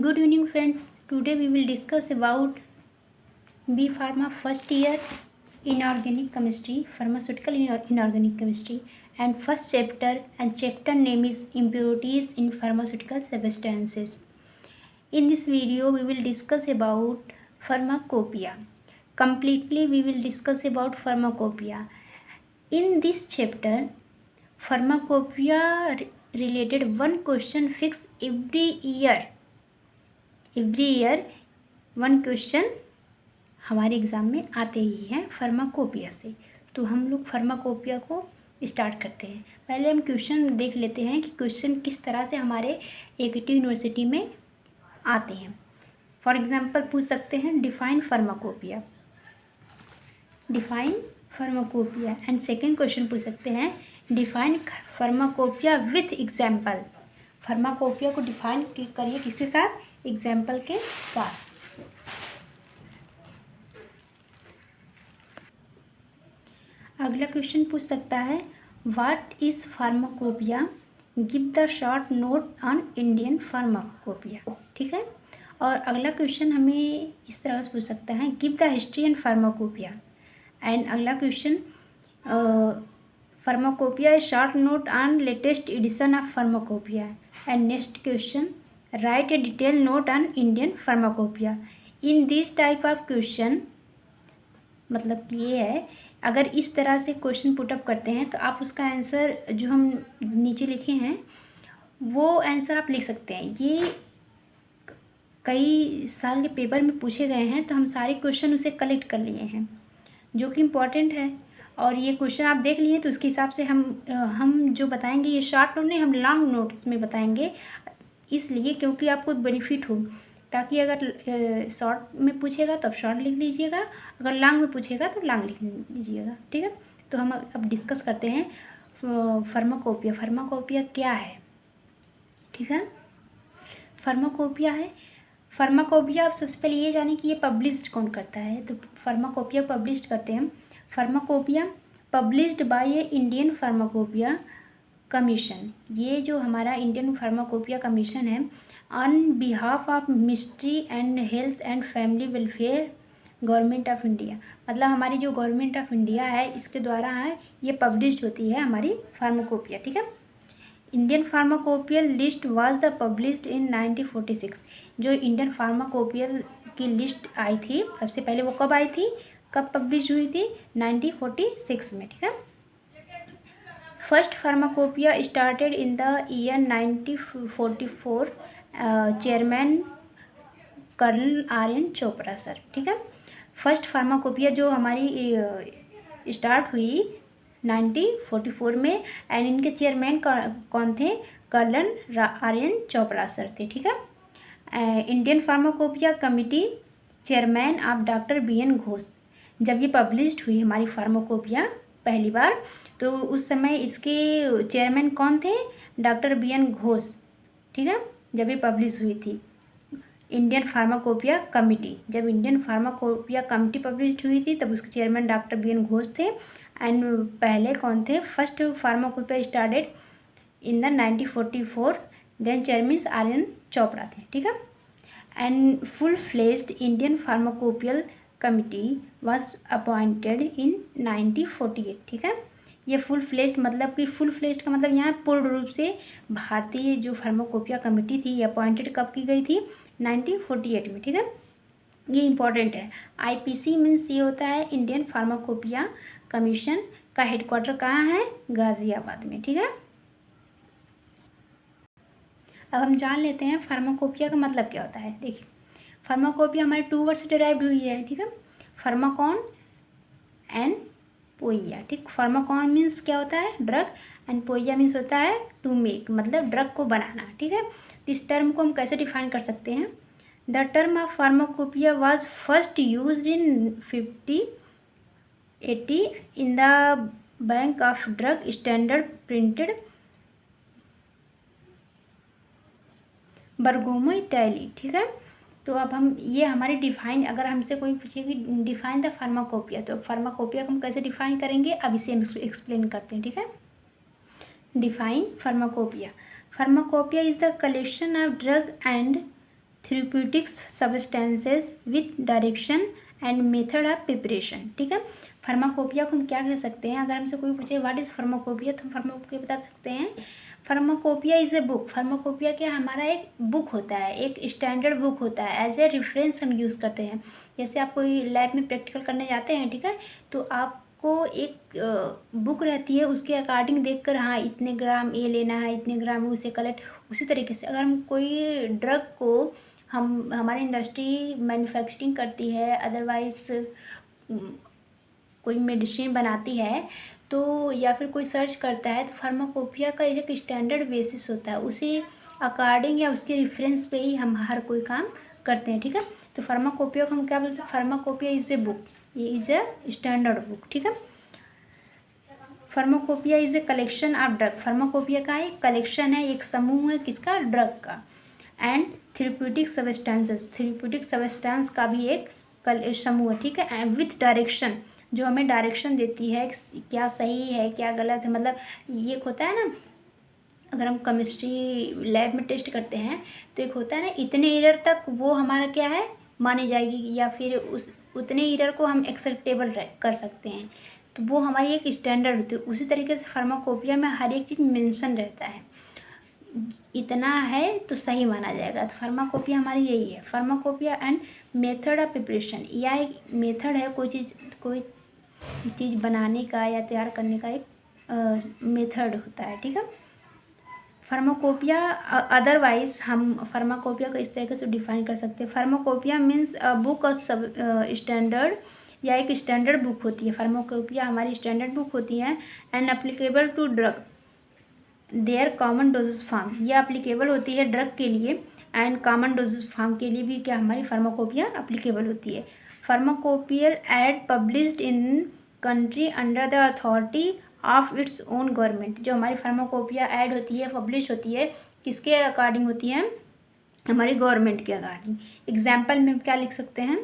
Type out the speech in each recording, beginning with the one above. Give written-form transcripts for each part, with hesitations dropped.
Good evening friends. Today we will discuss about B Pharma first year inorganic chemistry, pharmaceutical inorganic chemistry, and first chapter, and chapter name is impurities in pharmaceutical substances. In this video we will discuss about pharmacopoeia. Completely we will discuss about pharmacopoeia. In this chapter, pharmacopoeia related one question fixed every year one question हमारे exam में आते ही हैं pharmacopoeia से। तो हम लोग pharmacopoeia को start करते हैं। पहले हम क्वेश्चन देख लेते हैं कि क्वेश्चन किस तरह से हमारे AKT यूनिवर्सिटी में आते हैं। फॉर एग्जांपल पूछ सकते हैं define pharmacopoeia and second question पूछ सकते हैं define pharmacopoeia with example. Pharmacopoeia को डिफाइन करिए किसके साथ? एग्जाम्पल के साथ। अगला क्वेश्चन पूछ सकता है what is pharmacopoeia, give the short note on Indian pharmacopoeia. ठीक है। और अगला क्वेश्चन हमें इस तरह से पूछ सकता है give the history and pharmacopoeia. And अगला question pharmacopoeia is short note on latest edition of pharmacopoeia. And next question write a detail note on Indian pharmacopoeia. In this type of question मतलब ये है, अगर इस तरह से question put up करते हैं तो आप उसका आंसर जो हम नीचे लिखे हैं वो आंसर आप लिख सकते हैं। ये कई साल के पेपर में पूछे गए हैं, तो हम सारे क्वेश्चन उसे कलेक्ट कर लिए हैं जो कि इम्पॉर्टेंट है। और ये क्वेश्चन आप देख लिए तो उसके हिसाब से हम जो बताएंगे ये शॉर्ट नोट नहीं, हम लॉन्ग नोट्स में बताएंगे, इसलिए क्योंकि आपको बेनिफिट हो। ताकि अगर शॉर्ट में पूछेगा तो आप शॉर्ट लिख लीजिएगा, अगर लॉन्ग में पूछेगा तो लॉन्ग लिख लीजिएगा। ठीक है। तो हम अब डिस्कस करते हैं फार्माकोपिया। फार्माकोपिया क्या है? ठीक है। फार्माकोपिया है, फार्माकोपिया आप सबसे पहले ये जाने कि ये पब्लिश्ड कौन करता है। तो फार्माकोपिया पब्लिश्ड करते हैं pharmacopoeia published by A Indian pharmacopoeia commission. ये जो हमारा इंडियन फार्माकोपिया कमीशन है on behalf of ministry and health and family welfare government of India. मतलब हमारी जो गवर्नमेंट ऑफ इंडिया है इसके द्वारा है ये पब्लिश्ड होती है हमारी फार्माकोपिया। ठीक है। Indian pharmacopoeial list was the published in 1946। जो इंडियन फार्माकोपियल की लिस्ट आई थी सबसे पहले वो कब आई थी, कब पब्लिश हुई थी? 1946 में। ठीक है। First pharmacopoeia started in the year 1944, chairman colonel RN Chopra sir. ठीक है। फर्स्ट फार्माकोपिया जो हमारी स्टार्ट हुई 1944 में, एंड इनके चेयरमैन कौन थे? कर्नल RN चोपड़ा सर थे। ठीक है। इंडियन फार्माकोपिया कमिटी चेयरमैन आप डॉक्टर BN घोष। जब ये पब्लिश्ड हुई हमारी फार्माकोपिया पहली बार, तो उस समय इसके चेयरमैन कौन थे? Doctor BN Ghosh. ठीक है। जब ये पब्लिश हुई थी इंडियन फार्माकोपिया कमिटी, जब इंडियन फार्माकोपिया कमिटी पब्लिश हुई थी तब उसके चेयरमैन डॉक्टर BN घोष थे। एंड पहले कौन थे? First pharmacopoeia started in the 1944, then chairman RN Chopra थे। ठीक है। And full fledged Indian pharmacopoeial committee was appointed in 1948। ठीक है। ये फुल फ्लेज्ड मतलब कि फुल फ्लेज्ड का मतलब यहाँ पूर्ण रूप से भारतीय जो फार्माकोपिया कमेटी थी ये अपॉइंटेड कब की गई थी? 1948 में। ठीक है। ये इम्पॉर्टेंट है। IPC मीन्स ये होता है इंडियन फार्माकोपिया कमीशन का हेडक्वार्टर कहाँ है? गाजियाबाद में। ठीक है। अब हम जान लेते हैं फार्माकोपिया का मतलब क्या होता है। देखिए फार्माकोपिया हमारे 2 वर्ड से डिराइव्ड हुई है। ठीक है। Pharmakon and poeia. ठीक। फार्माकॉन मीन्स क्या होता है? ड्रग, एंड पोइया मीन्स होता है टू मेक, मतलब ड्रग को बनाना। ठीक है। तो इस टर्म को हम कैसे डिफाइन कर सकते हैं? The term of pharmacopoeia was first used in 50-80 in the bank of drug standard printed Bergamo Italy. ठीक है। तो अब हम ये हमारी डिफाइन, अगर हमसे कोई पूछे कि डिफाइन द फार्माकोपिया, तो फार्माकोपिया को हम कैसे डिफाइन करेंगे अब इसे हम एक्सप्लेन करते हैं। ठीक है। Define pharmacopoeia. Pharmacopoeia is the collection of drug and therapeutics substances with direction and method of preparation. ठीक है, फार्माकोपिया को हम क्या कह सकते हैं? अगर हमसे कोई पूछे व्हाट इज़ फार्माकोपिया, तो हम फार्माकोपिया बता सकते हैं pharmacopoeia is a book. Pharmacopoeia क्या हमारा एक बुक होता है, एक स्टैंडर्ड बुक होता है, एज ए रेफरेंस हम यूज़ करते हैं। जैसे आप कोई लैब में प्रैक्टिकल करने जाते हैं, ठीक है, तो आपको एक बुक रहती है, उसके अकॉर्डिंग देखकर हाँ इतने ग्राम ये लेना है, इतने ग्राम उसे कलेक्ट। उसी तरीके से अगर हम कोई ड्रग को हमारी इंडस्ट्री मैन्युफैक्चरिंग करती है, अदरवाइज कोई मेडिसिन बनाती है, तो या फिर कोई सर्च करता है, तो फार्माकोपिया का एक स्टैंडर्ड बेसिस होता है, उसी अकॉर्डिंग या उसके रेफरेंस पे ही हम हर कोई काम करते हैं। ठीक है, तो फार्माकोपिया को हम क्या बोलते हैं? फार्माकोपिया इज़ ए बुक, ये इज़ ए स्टैंडर्ड बुक। ठीक है, pharmacopoeia is a collection of drug. Pharmacopoeia का एक कलेक्शन है, एक समूह है किसका? ड्रग का। And therapeutic substances, therapeutic substance का भी एक समूह है। ठीक है, विथ डायरेक्शन, जो हमें डायरेक्शन देती है क्या सही है क्या गलत है। मतलब ये होता है ना, अगर हम केमिस्ट्री लैब में टेस्ट करते हैं तो एक होता है ना, इतने ईयर तक वो हमारा क्या है मानी जाएगी, या फिर उस उतने ईयर को हम एक्सेप्टेबल कर सकते हैं, तो वो हमारी एक स्टैंडर्ड होती है। उसी तरीके से फार्माकोपिया में हर एक चीज़ मेंशन रहता है, इतना है तो सही माना जाएगा। तो फार्माकोपिया हमारी यही है। Pharmacopoeia and method of preparation, या एक मेथड है कोई चीज़ बनाने का या तैयार करने का एक मेथड होता है। ठीक है, फार्माकोपिया अदरवाइज हम फार्माकोपिया को इस तरीके से डिफाइन कर सकते हैं। फार्माकोपिया मीन्स बुक ऑफ सब स्टैंडर्ड, या एक स्टैंडर्ड बुक होती है। फार्माकोपिया हमारी स्टैंडर्ड बुक होती है। And applicable to drug their common dosages form, ये अप्लीकेबल होती है ड्रग के लिए, एंड कॉमन डोजेज फॉर्म के लिए भी क्या हमारी फार्माकोपिया अप्लीकेबल होती है। Pharmacopoeia ed published in country under the authority of its own government. जो हमारी फार्माकोपिया ऐड होती है, पब्लिश होती है, किसके अकॉर्डिंग होती है? हमारी गवर्नमेंट के अकॉर्डिंग। एग्जाम्पल में हम क्या लिख सकते हैं?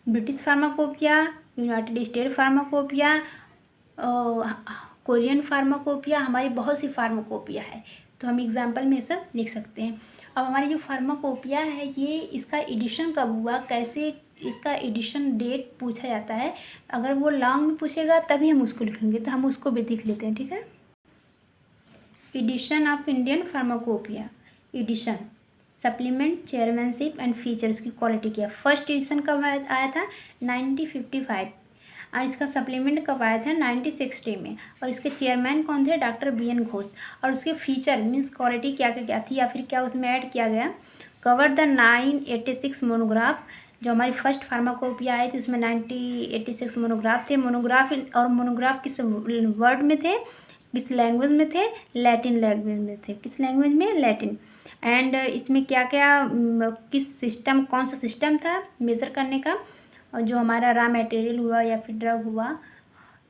British pharmacopoeia, United state pharmacopoeia, Korean pharmacopoeia, हमारी बहुत सी फार्माकोपिया है, तो हम एग्जाम्पल में सब लिख सकते हैं। अब हमारी जो फार्माकोपिया है, ये इसका एडिशन कब हुआ, कैसे इसका एडिशन डेट पूछा जाता है। अगर वो लॉन्ग में पूछेगा तभी हम उसको लिखेंगे, तो हम उसको भी देख लेते हैं। ठीक है, edition of Indian pharmacopoeia, edition, supplement, chairmanship and features की क्वालिटी क्या। फर्स्ट एडिशन कब आया था? 1955। और इसका सप्लीमेंट कब आया था? 1960 में। और इसके चेयरमैन कौन थे? Doctor BN Ghosh. और उसके फीचर मीन्स क्वालिटी क्या क्या थी, या फिर क्या उसमें ऐड किया गया? Cover the 986 monograph. जो हमारी फर्स्ट फार्माकोपिया आई थी उसमें 986 मोनोग्राफ थे। मोनोग्राफ किस वर्ड में थे, किस लैंग्वेज में थे? लैटिन लैंग्वेज में थे। किस लैंग्वेज में? लैटिन। एंड इसमें क्या क्या किस सिस्टम, कौन सा सिस्टम था मेज़र करने का, और जो हमारा रॉ मटेरियल हुआ या फिर ड्रग हुआ,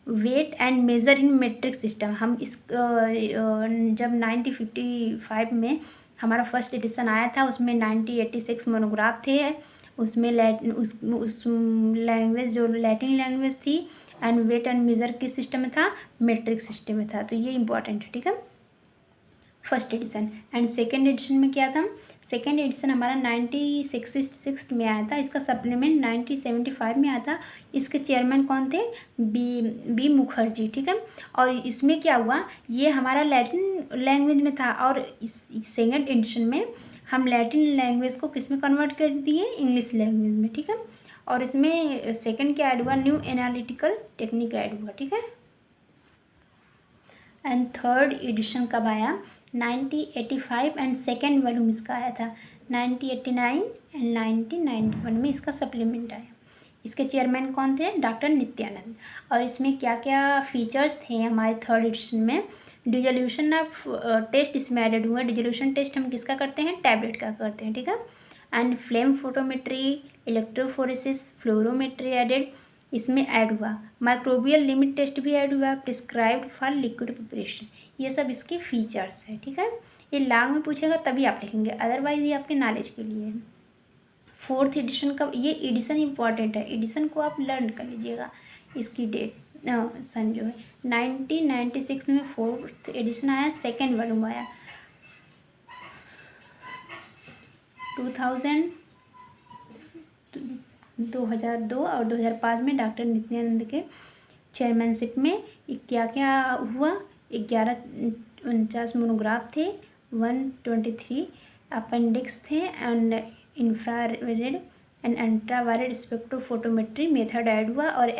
weight and measure in metric system. हम इस जब 1955 में हमारा फर्स्ट एडिशन आया था, उसमें 986 मोनोग्राफ थे। उसमें उस लैंग्वेज जो लैटिन लैंग्वेज थी, एंड वेट एंड मेज़र किस सिस्टम में था? मेट्रिक सिस्टम में था। तो ये इंपॉर्टेंट है। ठीक है, first edition. And second edition में क्या था? सेकेंड एडिशन हमारा 1966 में आया था। इसका सप्लीमेंट 1975 में आया था। इसके चेयरमैन कौन थे? बी मुखर्जी। ठीक है, और इसमें क्या हुआ, ये हमारा लैटिन लैंग्वेज में था, और इस सेकेंड एडिशन में हम लैटिन लैंग्वेज को किस में कन्वर्ट कर दिए? इंग्लिश लैंग्वेज में। ठीक है, और इसमें सेकेंड क्या ऐड हुआ? न्यू एनालिटिकल टेक्निक ऐड हुआ। ठीक है, एंड थर्ड एडिशन कब आया? 1985, एंड सेकेंड वॉल्यूम इसका आया था 1989 एंड 1991 में इसका सप्लीमेंट आया। इसके चेयरमैन कौन थे? डॉक्टर नित्यानंद। और इसमें क्या क्या फीचर्स थे हमारे थर्ड एडिशन में? डिजोल्यूशन ऑफ टेस्ट इसमें एडेड हुआ। डिजोल्यूशन टेस्ट हम किसका करते हैं? टैबलेट का करते हैं। ठीक है, and flame photometry, electrophoresis, fluorometry added इसमें ऐड हुआ। माइक्रोबियल लिमिट टेस्ट भी ऐड हुआ। प्रिस्क्राइब्ड फॉर लिक्विड प्रिपरेशन, ये सब इसके फीचर्स है। ठीक है, ये लॉन्ग में पूछेगा तभी आप लिखेंगे, अदरवाइज ये आपके नॉलेज के लिए है। फोर्थ एडिशन का, ये एडिशन इंपॉर्टेंट है, एडिशन को आप लर्न कर लीजिएगा। इसकी डेट सन जो है 1996 में फोर्थ एडिशन आया, सेकेंड वॉल्यूम आया। 2000 2002 और 2005 में डॉक्टर नित्यानंद के चेयरमैनशिप में क्या क्या हुआ? 1149 मोनोग्राफ थे, 123 अपेंडिक्स थे, and infrared and ultraviolet spectrophotometry method add हुआ, और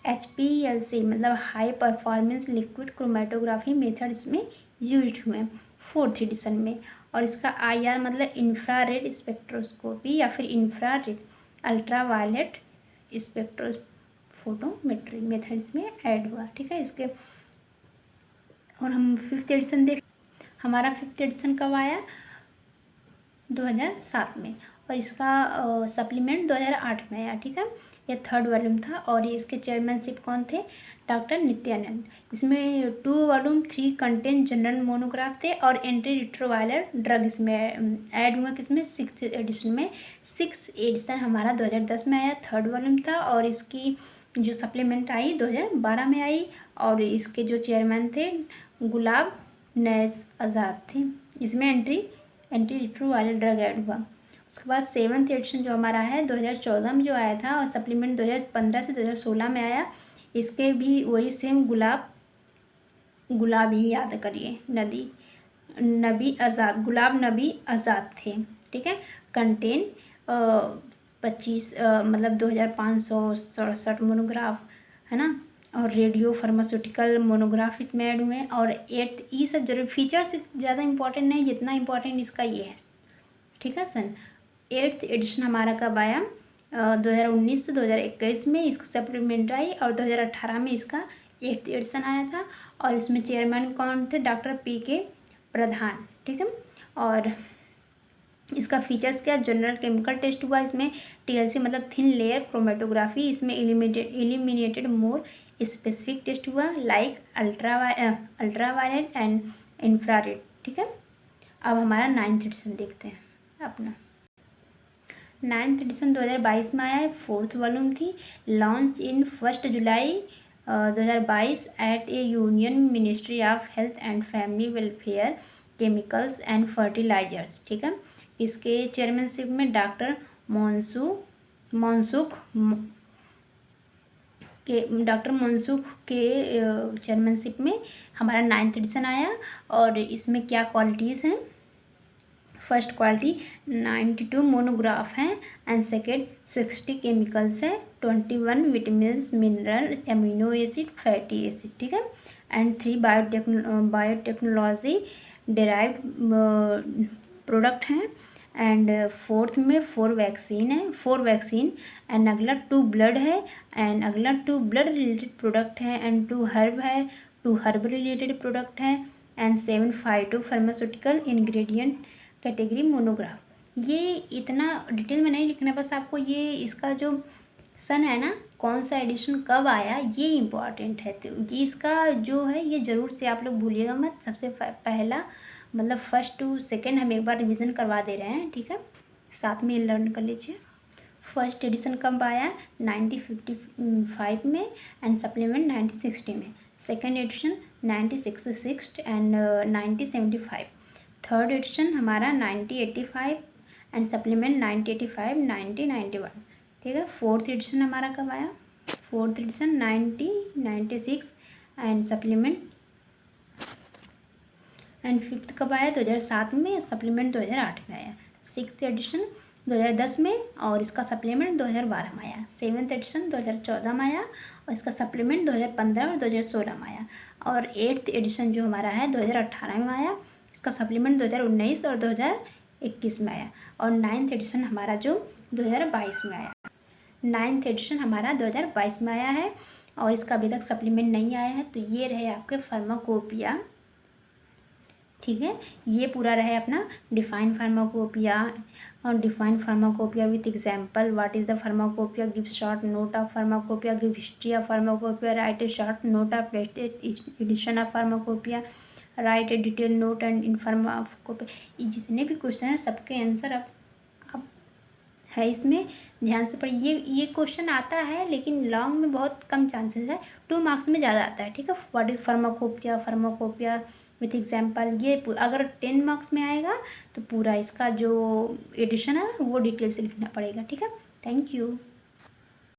HPLC मतलब high performance liquid chromatography method इसमें यूज हुए 4th एडिशन में। और इसका IR मतलब इंफ्रारेड स्पेक्ट्रोस्कोपी या फिर इंफ्रारेड अल्ट्रावायलेट स्पेक्ट्रोफोटोमेट्री मेथड इसमें ऐड हुआ। ठीक है, इसके और हम 5th एडिशन देख, हमारा 5th एडिशन कब आया? 2007 में, और इसका सप्लीमेंट 2008 में आया। ठीक है, यह 3rd वॉल्यूम था, और ये इसके चेयरमैनशिप कौन थे? डॉक्टर नित्यानंद। इसमें 2 वॉल्यूम 3 कंटेंट जनरल मोनोग्राफ थे, और एंटी रिट्रोवायरल ड्रग इसमें ऐड हुआ। किसमें? 6th एडिशन में। 6th एडिशन हमारा 2010 में आया, 3rd वॉल्यूम था, और इसकी जो सप्लीमेंट आई 2012 में आई, और इसके जो चेयरमैन थे गुलाब नैस आज़ाद थे। इसमें एंटी रिट्रोवायरल ड्रग ऐड हुआ। उसके बाद 7th एडिशन जो हमारा है 2014 में जो आया था, और सप्लीमेंट 2015 से 2016 में आया। इसके भी वही सेम गुलाब ही याद करिए, नबी आज़ाद, गुलाब नबी आज़ाद थे। ठीक है, कंटेन 25 मतलब 2567 मोनोग्राफ है ना, और रेडियो फार्मास्यूटिकल मोनोग्राफ इसमें ऐड हुए हैं। और 8th ये सब जरूर फीचर्स ज़्यादा इंपॉर्टेंट नहीं, जितना इंपॉर्टेंट इसका ये है। ठीक है सन, 8th एडिशन हमारा कब आया? 2019 से 2021 में इसका सप्लीमेंट आई, और 2018 में इसका 8th एडिशन आया था, और इसमें चेयरमैन कौन थे? डॉक्टर PK प्रधान। ठीक है, और इसका फीचर्स क्या? जनरल केमिकल टेस्ट हुआ इसमें, TLC मतलब थिन लेयर क्रोमेटोग्राफी, इसमें इलिमिनेटेड मोर स्पेसिफिक टेस्ट हुआ लाइक अल्ट्रावायलेट एंड इंफ्रारेड। ठीक है, अब हमारा 9th एडिशन देखते हैं अपना। 9th एडिशन 2022 में आया है, 4th वॉल्यूम थी, launch in 1 July 2022 at a union ministry of health and family welfare chemicals and fertilisers. ठीक है, इसके चेयरमैनशिप में डॉक्टर मनसुख के चेयरमैनशिप में हमारा 9th एडिशन आया। और इसमें क्या क्वालिटीज़ हैं? फर्स्ट क्वालिटी 92 मोनोग्राफ हैं, एंड सेकेंड 60 केमिकल्स हैं, 21 vitamins, mineral, amino acid, fatty acid. ठीक है, एंड 3 बायोटेक्नोलॉजी डेराइव्ड प्रोडक्ट हैं, एंड 4th में 4 वैक्सीन, एंड अगला 2 ब्लड है, एंड अगला 2 ब्लड रिलेटेड प्रोडक्ट है, एंड 2 हर्ब है, 2 हर्ब रिलेटेड प्रोडक्ट है, and 7 phyto pharmaceutical ingredient category monograph. ये इतना डिटेल में नहीं लिखना, बस आपको ये इसका जो सन है ना, कौन सा एडिशन कब आया, ये इम्पॉर्टेंट है। तो ये इसका जो है ये ज़रूर से आप लोग भूलिएगा मत। सबसे पहला मतलब 1st to 2nd हम एक बार रिवीजन करवा दे रहे हैं। ठीक है, साथ में लर्न कर लीजिए। 1st एडिशन कब आया? 1955 में, एंड सप्लीमेंट 1960 में। 2nd addition 1966 and 1975। 3rd addition हमारा 1985 एंड सप्लीमेंट 1985, 1991। ठीक है, 4th एडिशन हमारा कब आया? 4th addition 1996 and supplement, and 5th कब आया? 2007 में, सप्लीमेंट 2008 में आया। 6th एडिशन 2010 में, और इसका सप्लीमेंट 2012 में आया। 7th एडिशन 2014 में आया, और इसका सप्लीमेंट 2015 और 2016 में आया। और 8th एडिशन जो हमारा है 2018 में आया, इसका सप्लीमेंट 2019 और 2021 में आया। और 9th एडिशन हमारा जो 2022 में आया। 9th एडिशन हमारा 2022 में आया है, और इसका अभी तक सप्लीमेंट नहीं आया है। तो ये रहे आपके फार्माकोपिया। ठीक है, ये पूरा रहे अपना डिफाइन फार्माकोपिया, और define pharmacopoeia with example, what is the pharmacopoeia, give short note of pharmacopoeia, give history of pharmacopoeia, right A short note of latest edition of pharmacopoeia, right a detail note and in pharmacopoeia. ये जितने भी question हैं सबके answer अब है इसमें, ध्यान से पढ़िए। ये क्वेश्चन आता है लेकिन लॉन्ग में बहुत कम चांसेस है, 2 मार्क्स में ज़्यादा आता है। ठीक है, what is pharmacopoeia, with example. ये अगर 10 मार्क्स में आएगा तो पूरा इसका जो एडिशन है वो डिटेल से लिखना पड़ेगा। ठीक है, थैंक यू।